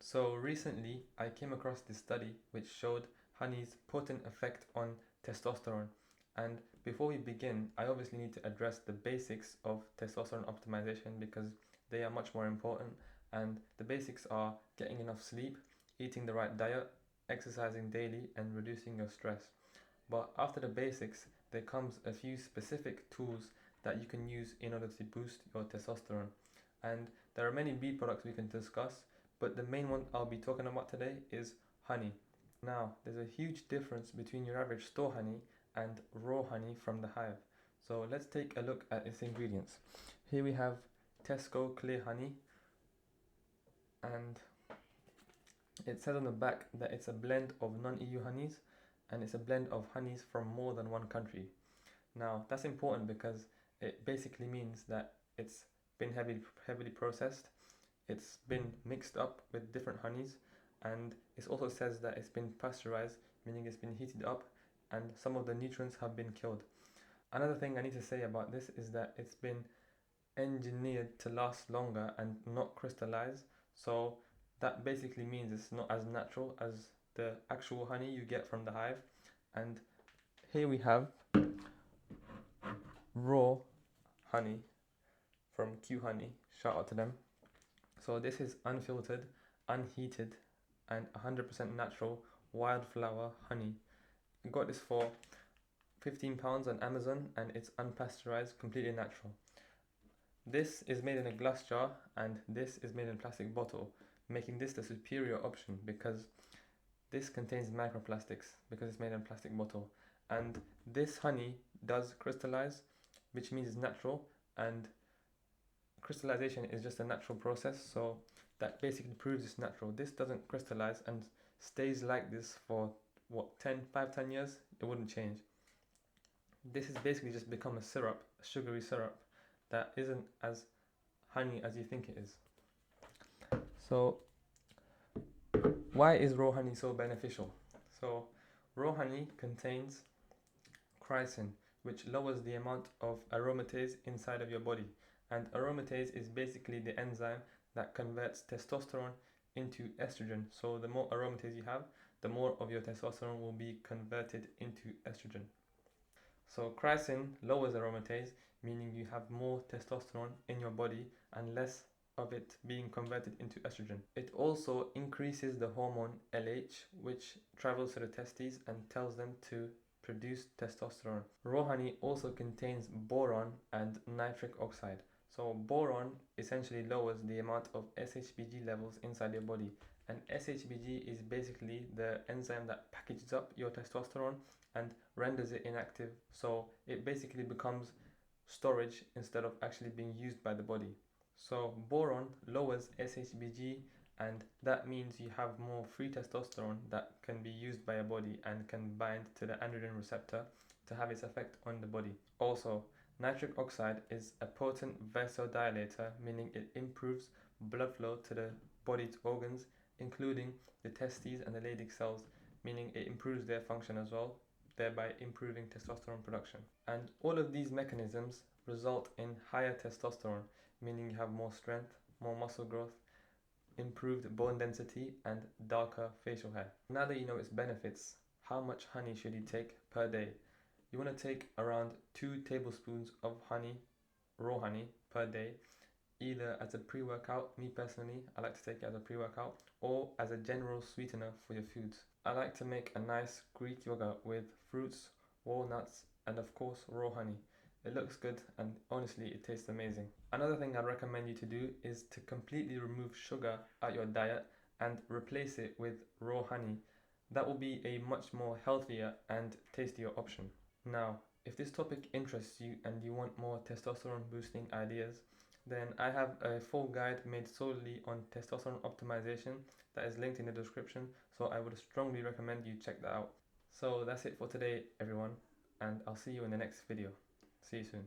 So recently I came across this study which showed honey's potent effect on testosterone. And before we begin, I obviously need to address the basics of testosterone optimization because they are much more important. And the basics are getting enough sleep, eating the right diet, exercising daily, and reducing your stress. But after the basics, there comes a few specific tools that you can use in order to boost your testosterone. And there are many bee products we can discuss, but the main one I'll be talking about today is honey. Now, there's a huge difference between your average store honey and raw honey from the hive. So let's take a look at its ingredients. Here we have Tesco clear honey, and it says on the back that it's a blend of non-EU honeys, and it's a blend of honeys from more than one country. Now, that's important because it basically means that it's been heavily processed, it's been mixed up with different honeys, and it also says that it's been pasteurized, meaning it's been heated up, and some of the nutrients have been killed. Another thing I need to say about this is that it's been engineered to last longer and not crystallize, so that basically means it's not as natural as the actual honey you get from the hive. And here we have raw honey from Q Honey, shout out to them. So this is unfiltered, unheated, and 100% natural wildflower honey. I got this for £15 on Amazon, and it's unpasteurized, completely natural. This is made in a glass jar, and this is made in a plastic bottle, making this the superior option because this contains microplastics because it's made in a plastic bottle. And this honey does crystallize, which means it's natural, and crystallization is just a natural process, so that basically proves it's natural. This doesn't crystallize and stays like this for what, 5-10 years, it wouldn't change. This has basically just become a syrup, a sugary syrup that isn't as honey as you think it is. So why is raw honey so beneficial? So raw honey contains chrysin, which lowers the amount of aromatase inside of your body. And aromatase is basically the enzyme that converts testosterone into estrogen. So the more aromatase you have, the more of your testosterone will be converted into estrogen. So chrysin lowers aromatase, meaning you have more testosterone in your body and less of it being converted into estrogen. It also increases the hormone LH, which travels to the testes and tells them to produce testosterone. Raw honey also contains boron and nitric oxide. So boron essentially lowers the amount of SHBG levels inside your body, and SHBG is basically the enzyme that packages up your testosterone and renders it inactive, so it basically becomes storage instead of actually being used by the body. So boron lowers SHBG, and that means you have more free testosterone that can be used by your body and can bind to the androgen receptor to have its effect on the body. Also, nitric oxide is a potent vasodilator, meaning it improves blood flow to the body's organs, including the testes and the Leydig cells, meaning it improves their function as well, thereby improving testosterone production. And all of these mechanisms result in higher testosterone, meaning you have more strength, more muscle growth, improved bone density, and darker facial hair. Now that you know its benefits, how much honey should you take per day? You want to take around 2 tablespoons of honey, raw honey, per day, either as a pre-workout. Me personally, I like to take it as a pre-workout, or as a general sweetener for your foods. I like to make a nice Greek yogurt with fruits, walnuts, and of course raw honey. It looks good, and honestly it tastes amazing. Another thing I'd recommend you to do is to completely remove sugar out your diet and replace it with raw honey. That will be a much more healthier and tastier option. Now, if this topic interests you and you want more testosterone boosting ideas, then I have a full guide made solely on testosterone optimization that is linked in the description, so I would strongly recommend you check that out. So that's it for today, everyone, and I'll see you in the next video. See you soon.